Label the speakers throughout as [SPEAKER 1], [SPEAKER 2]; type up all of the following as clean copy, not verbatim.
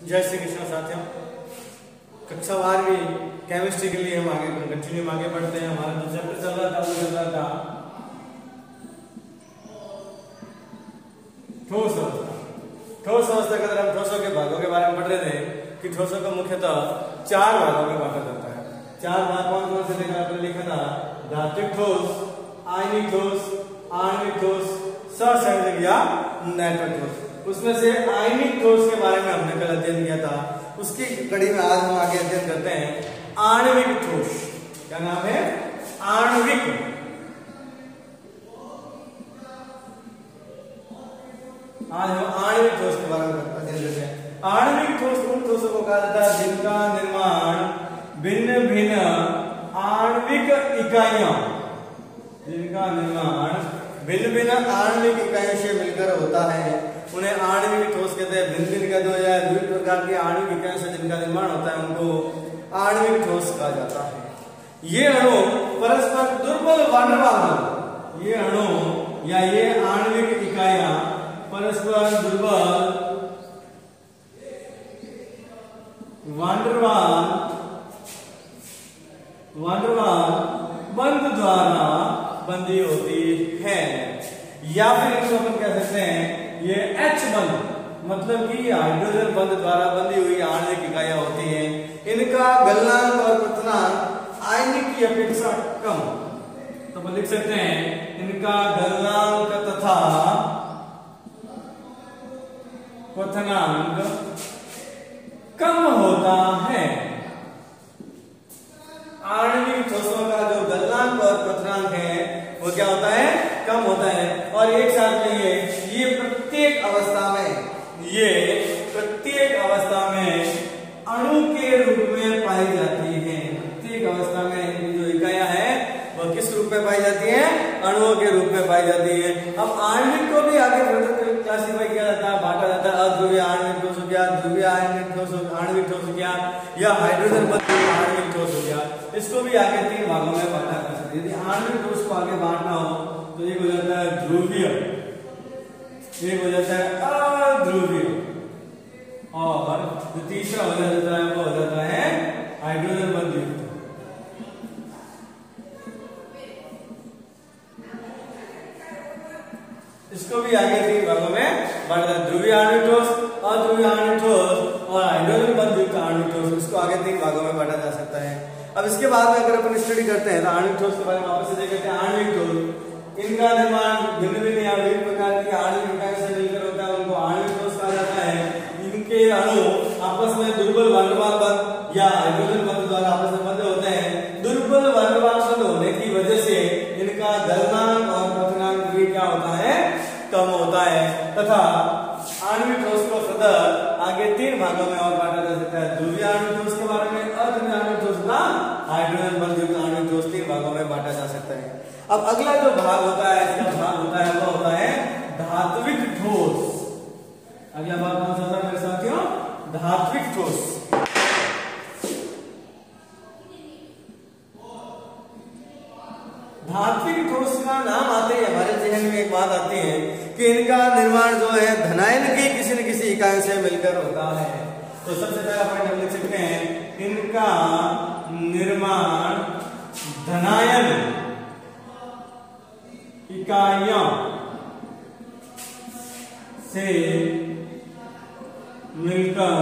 [SPEAKER 1] जय श्री कृष्ण साथियों, कक्षा 12वीं केमिस्ट्री के लिए हम आगे बढ़ते हैं। हमारा जो चैप्टर चल रहा था वो चल रहा था ठोस अवस्था। ठोस अवस्था के अंदर हम ठोसों के भागों के बारे में पढ़ रहे थे कि ठोसों को मुख्यतः 4 भागों में बांटा जाता है। 4 भाग कौन कौन से देखा आपने लिखा था? धात्विक ठोस, आयनिक ठोस, आणविक ठोस, ससंयोजक या नेटवर्क ठोस। उसमें से आयनिक ठोस के बारे में हमने कल अध्ययन किया था। उसकी कड़ी में आज हम आगे अध्ययन करते हैं आणविक ठोस। क्या नाम है? आणविक। आज हम आणविक ठोस के बारे में अध्ययन करते हैं। आणविक ठोस उन ठोसों को कहा जाता है जिनका निर्माण भिन्न भिन्न आणविक इकाइयों भिन्न भिन्न आणविक इकाइयों से मिलकर होता है। उन्हें आणविक ठोस कहते हैं। भिन्न भिन्न का जो है विभिन्न प्रकार की आणविक इकाइयों से जिनका निर्माण होता है उनको आणविक ठोस कहा जाता है। ये अणु परस्पर दुर्बल वान वाहक, ये अणु या ये आणविक इकाइयां परस्पर दुर्बल वांडरवाल बंध द्वारा बंधी होती है। या फिर इसको अपन कह सकते हैं ये H बंध, मतलब कि हाइड्रोजन बंध द्वारा बंधी हुई आणविक इकाइयां होती हैं। इनका गलनांक और क्वथनांक आयनिक की अपेक्षा कम, तो अपन लिख सकते हैं इनका गलनांक तथा क्वथनांक कम होता है। आणविक ठोसों का जो गलनांक और क्वथनांक है वो क्या होता है? कम होता है। और एक साथ में ये प्रत्येक अवस्था में अणु के रूप में पाई जाती है। प्रत्येक अवस्था में जो इकाइयां हैं वो किस रूप में पाई जाती हैं? अणुओं के रूप में पाई जाती है। अब आणविक को भी आगे क्लासिफाई किया जाता है, बांटा जाता है। अध्रुवीय आणविक ठोस हो गया, ध्रुवीय आणविक ठोस हो गया, या हाइड्रोजन बंध आणविक ठोस हो गया। इसको भी आगे 3 भागों में बांटा जा सकता है। यदि आणविक ठोस को आगे बांटना हो तो एक हो जाता है ध्रुवीय, एक हो जाता है अध्रुवीय, और जो तीसरा हो जाता है वो हो जाता है हाइड्रोजन बंध युक्त। इसको भी आगे 3 भागों में बांटा जाता है। ध्रुवीय आणविक ठोस, अध्रुवीय आणविक ठोस और हाइड्रोजन बंध युक्त आणविक ठोस। इसको आगे 3 भागों में बांटा जा सकता है। अब इसके बाद में अगर अपन स्टडी करते हैं तो आणविक ठोस के बारे में वापस से देखते हैं। आणविक ठोस इनका निर्माण भिन्न भिन्न या विभिन्न प्रकार की आणविक इकाइयों से मिलकर होता है, उनको आणविक ठोस कहा जाता है। इनके अणु आपस में दुर्बल वान वाहक बंध या हाइड्रोजन बंध द्वारा आपस में बंधे होते हैं। दुर्बल वान वाहक बंध होने की वजह से इनका गलनांक और क्वथनांक भी क्या होता है? कम होता है। तथा आणविक ठोस को सदर आगे 3 भागों में और बांटा जा सकता है। ध्रुवीय आणविक ठोस के बारे में, अध्रुवीय आणविक ठोस का हाइड्रोजन बंध युक्त आणविक ठोस 3 भागों में बांटा जा सकता है। अब अगला जो भाग होता है, इसका भाग होता है वो होता है धात्विक ठोस। अगला भाग कौन सा होता है मेरे साथियों? धात्विक ठोस। धात्विक ठोस का नाम आते ही हमारे जहन में एक बात आती है कि इनका निर्माण जो है धनायन की किसी न किसी इकाई से मिलकर होता है। तो सबसे पहला पॉइंट हम लिख सकते हैं इनका निर्माण धनायन इकाइयों से मिलकर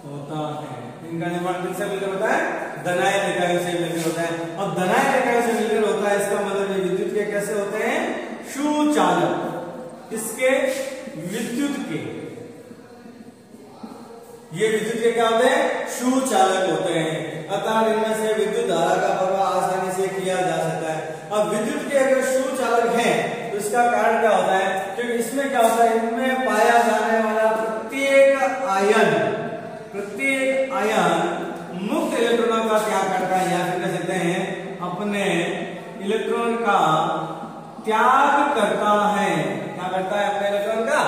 [SPEAKER 1] होता है। इनका निर्माण किससे मिलकर होता है? धनायन इकाइयों से मिलकर होता है। अब धनायन इकाइयों से मिलकर होता है, इसका मतलब ये विद्युत के कैसे होते हैं? सुचालक। इसके विद्युत के, ये विद्युत के क्या होते हैं? सुचालक होते हैं। अतः इनमें से विद्युत धारा का प्रवाह आसानी से किया जा सकता है। अब विद्युत के अगर सुचालक हैं तो इसका कारण क्या होता है? क्योंकि इसमें क्या होता है, इनमें पाया जाने वाला प्रत्येक आयन मुक्त इलेक्ट्रॉनों का त्याग करता है, या फिर कह सकते हैं अपने इलेक्ट्रॉन का त्याग करता है। क्या करता है? अपने इलेक्ट्रॉन का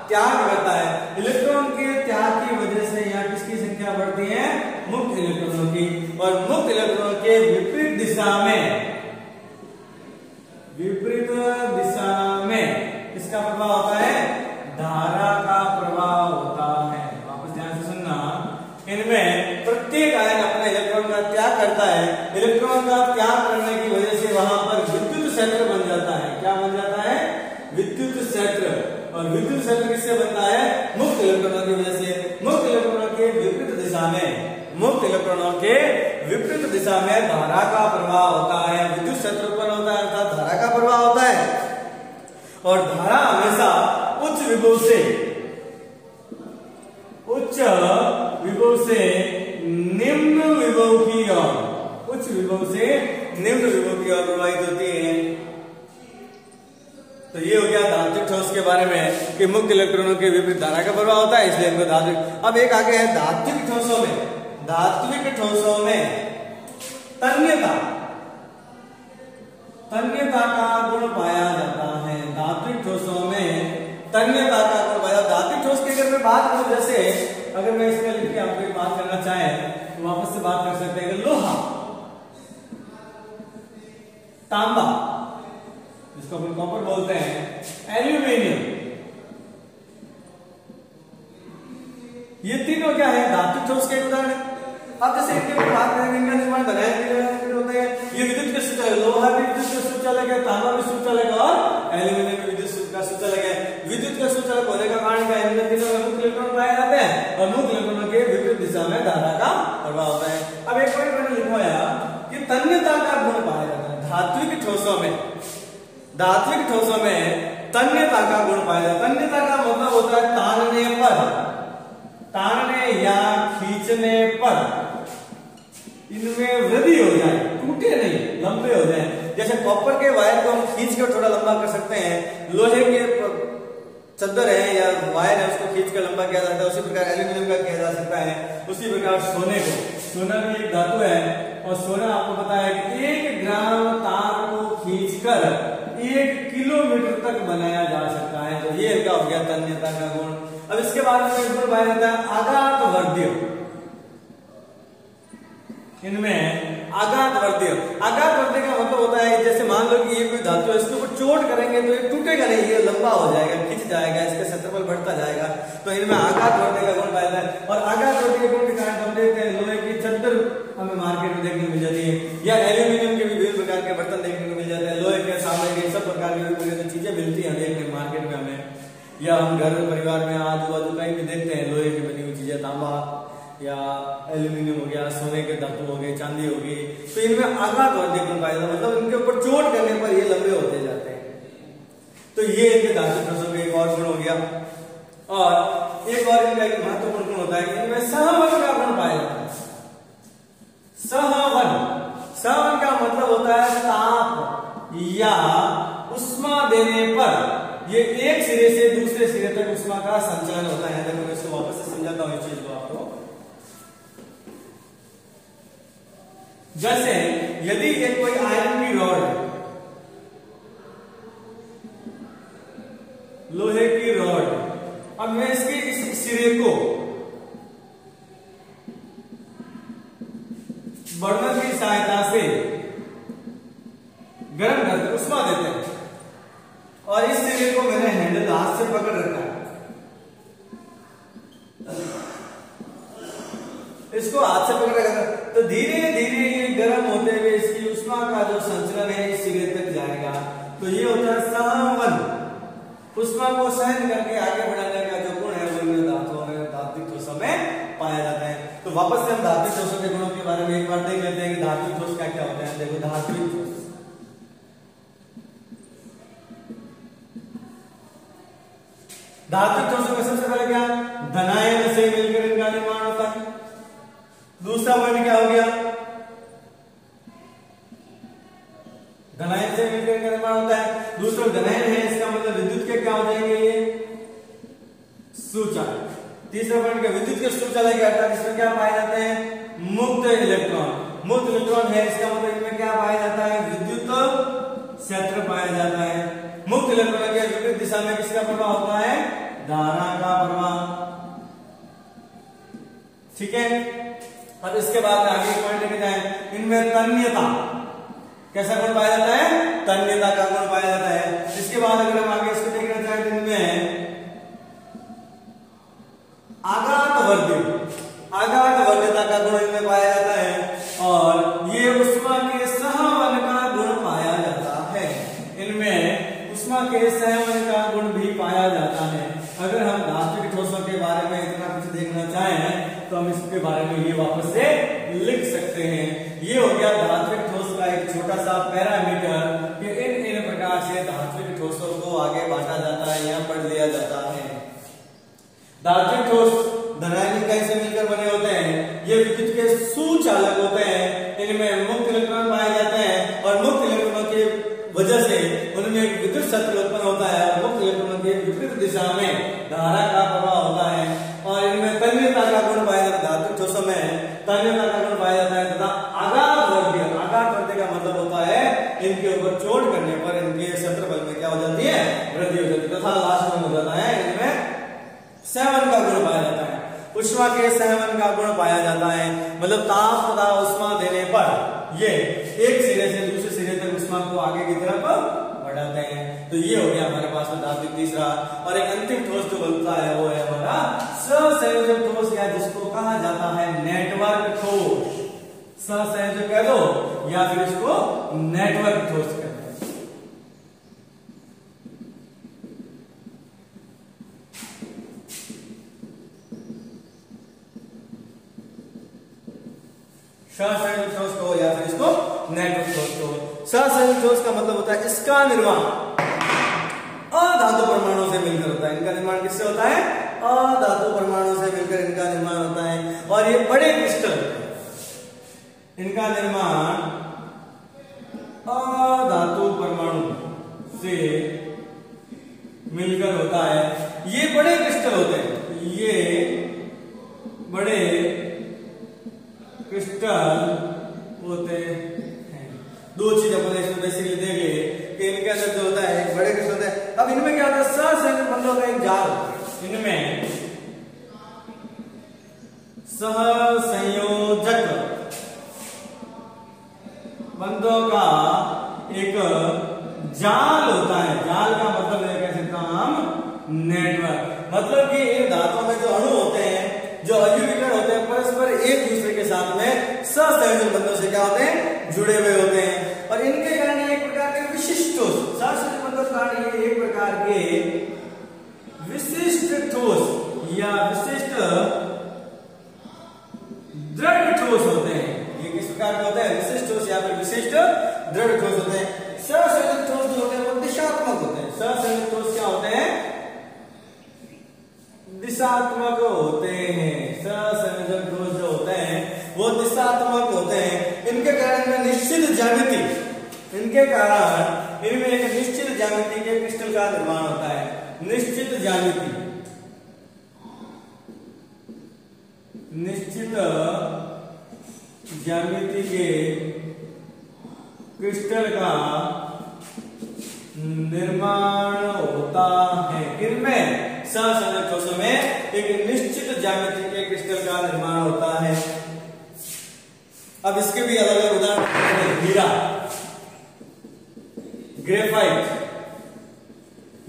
[SPEAKER 1] त्याग करता है। इलेक्ट्रॉन के त्याग की वजह से यहाँ किसकी संख्या बढ़ती है? मुक्त इलेक्ट्रॉनों की। और मुक्त इलेक्ट्रॉन के विपरीत दिशा में इसका प्रभाव होता है धारा का प्रवाह होता है। वापस ध्यान से क्या बन जाता है? विद्युत क्षेत्र। और विद्युत क्षेत्र किससे बनता है? मुक्त इलेक्ट्रॉनों की वजह से। मुक्त इलेक्ट्रॉनों के विपरीत दिशा में, मुक्त इलेक्ट्रॉनों के विपरीत दिशा में धारा का प्रवाह होता है, विद्युत क्षेत्र उत्पन्न होता है, अर्थात धारा का प्रवाह होता है। और धारा हमेशा उच्च विभव से निम्न विभव की ओर, उच्च विभव से निम्न विभव की ओर प्रवाहित होती है। तो ये हो गया धात्विक ठोस के बारे में कि मुक्त इलेक्ट्रॉनों के विपरीत धारा का प्रवाह होता है, इसलिए इनको धात्विक। अब एक आगे है धात्विक ठोसों में, धात्विक ठोसों में तन्यता, तन्यता का गुण पाया जाता है। धात्विक ठोसों में तन्यता का गुण पाया। धात्विक ठोस की अगर मैं बात करूं, जैसे अगर मैं इसमें लिख के आपको बात करना चाहे तो वापस से बात कर सकते हैं। लोहा, तांबा जिसको अपन कॉपर बोलते हैं, एल्यूमिनियम, ये तीनों क्या है? धात्विक ठोस के उदाहरण है। अब जैसे इनके बात करेंगे, इनका निर्माण बनाए होते हैं, ये विद्युत के सुचालक, लोहा भी विद्युत के सुचालक है, तांबा भी सुचालक है और एल्यूमिनियम भी विद्युत का सुचालक है। विद्युत का सुचालक होने का कारण क्या है? इनमें तीनों में मुक्त इलेक्ट्रॉन पाए जाते हैं और मुक्त इलेक्ट्रॉनों के विपरीत दिशा में धारा का प्रवाह होता है। अब एक पॉइंट मैंने लिखवाया कि तन्यता का गुण पाया जाता है धात्विक ठोसों में। धात्विक ठोसों में तन्यता का गुण पाया जाता है। तन्यता का मतलब होता है तानने पर, तानने या खींचने पर इनमें वृद्धि हो जाए, टूटे नहीं, लंबे हो जाए। जैसे कॉपर के वायर को हम खींच कर थोड़ा लंबा कर सकते हैं, लोहे के चद्दर है या वायर है उसको खींच कर लंबा किया जाता है, उसी प्रकार एल्यूमिनियम का किया जा सकता है। उसी प्रकार सोने को, सोना भी एक धातु है और सोना आपको पता है कि 1 ग्राम तार को खींचकर 1 किलोमीटर तक बनाया जा सकता है। तो ये क्या हो गया? तन्यता का गुण। अब इसके बाद में गुण पाया जाता है आघातवर्ध्य। इनमें आघातवर्ध्य, आघातवर्ध्य का मतलब होता है जैसे मान लो कि ये कोई धातु है, इसके ऊपर चोट करेंगे तो ये टूटेगा नहीं, ये लंबा हो जाएगा, खिंच जाएगा, इसका क्षेत्रफल बढ़ता जाएगा। तो इनमें आघातवर्ध्य का गुण पाया जाता है। और आघातवर्ध्य के गुण के कारण हम देखते हैं लोहे की चद्दर हमें मार्केट में देखने को मिल जाती है, या एल्यूमिनियम के भी विभिन्न प्रकार के बर्तन देखने को मिल जाते हैं, लोहे के, सामने के सब प्रकार की चीजें मिलती है देखने मार्केट में हमें। या हम घर परिवार में आजू बाजू कहीं भी देखते हैं लोहे की बनी हुई चीजें, तांबा या एल्यूमिनियम हो गया, सोने के धातु हो गए, चांदी हो गई। तो इनमें आघातवर्ध्य गुण पाया जाता है, मतलब इनके ऊपर चोट करने पर ये लंबे होते जाते हैं। तो ये इनके धात्विक ठोसों का एक और गुण हो गया। और एक और इनका एक महत्वपूर्ण गुण होता है कि इनमें सहवन का गुण पाया जाता है। सहवन, सहवन का मतलब होता है ताप या उष्मा देने पर ये एक सिरे से दूसरे सिरे तक उष्मा का संचलन होता है। देखो मैं इसको वापस से समझाता हूँ इस चीज को आपको। जैसे यदि ये कोई आयरन की रॉड है, लोहे की रॉड, अब मैं इसके इस सिरे को बर्नर की सहायता से गर्म करके उष्मा देते हैं और इस सिरे को मैंने हैंडल हाथ से पकड़ रखा है, इसको हाथ से पकड़ रखा, तो धीरे धीरे ये गर्म होते हुए इसकी उष्मा का जो संचलन है इस सिरे तक जाएगा। तो ये होता है सहवन, उष्मा को सहन करके आगे बढ़ाने का जो गुण है वो इन धातुओं में, धात्विक ठोसों में पाया जाता है। तो वापस से हम धात्विक ठोसों के गुणों के बारे में एक बार देख लेते हैं कि धात्विक ठोस क्या क्या होता है। देखो धात्विक ठोस, धात्विक ठोसों में सबसे पहले क्या, धनायन से मिलकर इनका निर्माण होता है। दूसरा वर्ड क्या हो गया, धनायन से मिलकर इनका निर्माण होता है। दूसरा धनायन है, इसका मतलब विद्युत के क्या हो जाएंगे ये सुचालक। तीसरा पॉइंट क्या, विद्युत के सुचालक के अर्थात इसमें क्या पाए जाते हैं, मुक्त इलेक्ट्रॉन। मुक्त इलेक्ट्रॉन है, इसका मतलब इनमें क्या पाया जाता है, विद्युत क्षेत्र पाया जाता है। मुक्त इलेक्ट्रॉन के विपरीत दिशा में किसका प्रवाह होता है, धारा का प्रवाह। ठीक है। अब इसके बाद आगे पॉइंट लेके जाए, इनमें तन्यता, कैसा गुण पाया जाता है, तन्यता का गुण पाया जाता है। इसके बाद अगर हम आगे इसको देखना चाहें तो इनमें आघातवर्ध्य, आघातवर्ध्यता का गुण इनमें पाया जाता है और ये उष्मा के सहवन का गुण पाया जाता है। इनमें उष्मा के संवहन का गुण भी पाया जाता है। अगर हम धात्विक ठोसों के बारे में इतना कुछ देखना चाहें तो हम इसके बारे में ये वापस से लिख सकते हैं। ये हो गया धात्विक ठोस का एक छोटा सा पैरामीटर कि इन प्रकार से धात्विक ठोसों को आगे बांटा जाता है या पढ़ लिया जाता है। धात्विक ठोस धनायन इकाई से मिलकर बने होते हैं। ये विद्युत के सुचालक होते हैं। इनमें मुक्त इलेक्ट्रॉन पाए जाते हैं और मुक्त इलेक्ट्रॉनों के वजह से उनमें एक विद्युत क्षेत्र उत्पन्न होता है और मुक्त इलेक्ट्रॉनों के विपरीत दिशा में धारा का प्रवाह होता है। और इनमें तन्यता का गुण पाया जाता है। धात्विक ठोसों में तन्यता का गुण पाया जाता है तथा आघात वर्ध्य का मतलब होता है इनके ऊपर चोट करने पर इनके क्षेत्रफल में क्या हो जाती है, वृद्धि हो जाती है। तथा लास्ट में हो जाता है इनमें संवहन का गुण पाया जाता है। उष्मा के संवहन का गुण पाया जाता है मतलब ताप तथा उष्मा देने पर ये एक सिरे से दूसरे सिरे तक उष्मा को आगे की तरफ बढ़ाते हैं। तो ये हो गया हमारे पास में धात्विक तीसरा। और एक अंतिम ठोस जो बनता है वो है हमारा सहसंयोजक ठोस या जिसको कहा जाता है नेटवर्क ठोस। सहसंयोजक कह दो या फिर इसको नेटवर्क ठोस कह दो। सहसंयोजक ठोस को या फिर इसको नेटवर्क ठोस को। सहसंयोजक ठोस का मतलब होता है इसका निर्माण अधातु परमाणु से मिलकर होता है। इनका निर्माण किससे होता है, अधातु परमाणु से मिलकर इनका निर्माण होता है। और ये बड़े क्रिस्टल, इनका निर्माण अधातु परमाणु से मिलकर होता है। ये बड़े क्रिस्टल होते हैं, ये बड़े क्रिस्टल होते हैं। दो चीज अपन इसमें बेसिकली देंगे कि इनके अंदर जो होता है एक बड़े क्रिस्टल होते हैं। अब इनमें क्या होता है, सहसंयोजक बंधों का एक जाल, इनमें सहसंयोजक बंधों का एक जाल होता है। जाल का मतलब है कह सकता हूं हम नेटवर्क। मतलब कि इन धातुओं में जो अणु होते हैं, जो अयुग्मिकरण होते हैं, परस्पर एक दूसरे के साथ में सहसंयोजक बंधों से क्या होते हैं, जुड़े हुए होते हैं। और इनके कारण एक प्रकार के विशिष्ट ठोस, सहसंयोजक बंधों के कारण ये एक प्रकार के विशिष्ट ठोस या विशिष्ट दृढ़ ठोस होते हैं। ये किस प्रकार के होते हैं, विशिष्ट ठोस या फिर विशिष्ट दृढ़ ठोस होते हैं। सहसंयोजक ठोस जो होते हैं वो दिशात्मक होते हैं। सहसंयोजक ठोस क्या होते हैं, दिशात्मक होते हैं। सहसंयोजक ठोस जो होते हैं वो दिशात्मक होते हैं। इनके कारण में निश्चित ज्यामिति, इनके कारण इनमें एक निश्चित ज्यामिति के क्रिस्टल का निर्माण होता है। निश्चित ज्यामिति, निश्चित ज्यामिति के क्रिस्टल का निर्माण होता है। किनमें, सहसंयोजक ठोसों में एक निश्चित ज्यामिति के क्रिस्टल का निर्माण होता है। अब इसके भी अलग अलग उदाहरण हैं। हीरा, ग्रेफाइट,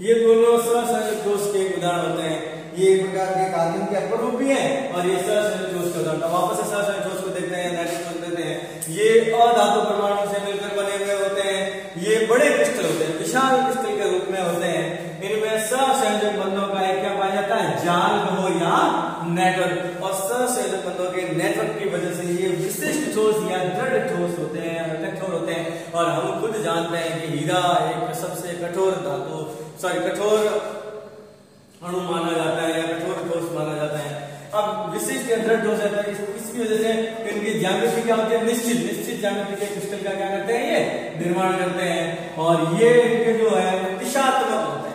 [SPEAKER 1] ये दोनों सहसंयोजक ठोस के उदाहरण होते हैं। ये एक प्रकार के कार्बन के अपरूप भी हैं और ये सहसंयोजक ठोस के उदाहरण। वापस से सहसंयोजक ठोस को देखते हैं, नेटवर्क को देखते हैं। ये अधातु परमाणु से मिलकर बने हुए होते हैं। ये बड़े क्रिस्टल होते हैं, विशाल क्रिस्टल के रूप में होते हैं। इनमें सहसंयोजक बंधों का एक क्या पाया जाता है, जाल हो या नेटवर्क। और सहसंयोजक बंधों के नेटवर्क की वजह से ये विशिष्ट ठोस या दृढ़ ठोस होते हैं, कठोर होते हैं। और हम खुद जानते हैं कि हीरा एक सबसे कठोर धातु, कठोर अणु माना जाता है या कठोर ठोस माना जाता है। अब विशिष्ट या दृढ़ ठोस है, इसकी वजह से इनकी ज्यामिति क्या होती है, निश्चित ज्यामिति के क्रिस्टल का क्या करते हैं, ये निर्माण करते हैं। और ये इनके जो है दिशात्मक होते हैं।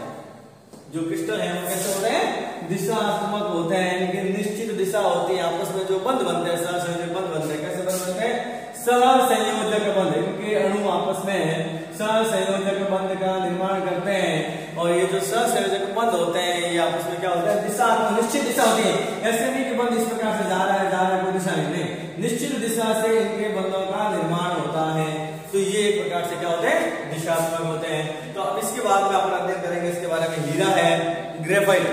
[SPEAKER 1] जो क्रिस्टल है वो कैसे होते हैं, दिशात्मक होते हैं। इनकी निश्चित दिशा होती है। आपस में जो बंध बनते हैं, सहसंयोजक बंध बनते हैं। कैसे बंध बनते हैं, सहसंयोजक बंध। इनके अणु आपस में सहसंयोजक बंध का निर्माण करते हैं। और ये जो सहसंयोजक बंध होते हैं ये आपस में क्या होता है, दिशात्मक, निश्चित दिशा होती है। ऐसे नहीं कि बंध इस प्रकार से जा रहा है कोई दिशा नहीं, निश्चित दिशा से इनके बंधों का निर्माण होता है। तो ये एक प्रकार से क्या होते हैं, दिशात्मक होते हैं। तो अब इसके बाद में अपन अध्ययन करेंगे इसके बारे में। हीरा है, ग्रेफाइट।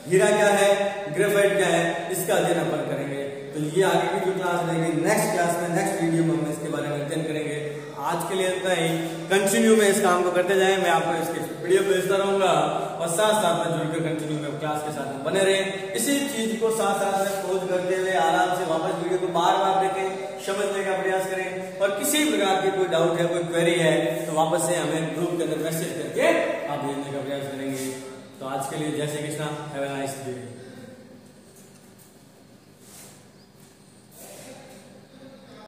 [SPEAKER 1] हीरा क्या है, ग्रेफाइट क्या है, इसका अध्ययन अपन करेंगे। तो ये आगे की जो क्लास रहेगी, नेक्स्ट क्लास में, नेक्स्ट वीडियो में हम इसके बारे में अध्ययन करेंगे। आज के लिए इतना ही। कंटिन्यू में इस काम को करते जाएं। मैं आपको इसके वीडियो भेजता रहूंगा और साथ साथ में जुड़कर कंटिन्यू में क्लास के साथ में बने रहें। इसी चीज को साथ साथ में खोज करते हुए आराम से वापस वीडियो को बार बार देखें, समझने का प्रयास करें और किसी प्रकार की कोई डाउट है, कोई क्वेरी है तो वापस से हमें ग्रुप के अंदर मैसेज करके आप भेजने का प्रयास करेंगे। तो आज के लिए जय Shri Krishna, have a nice day.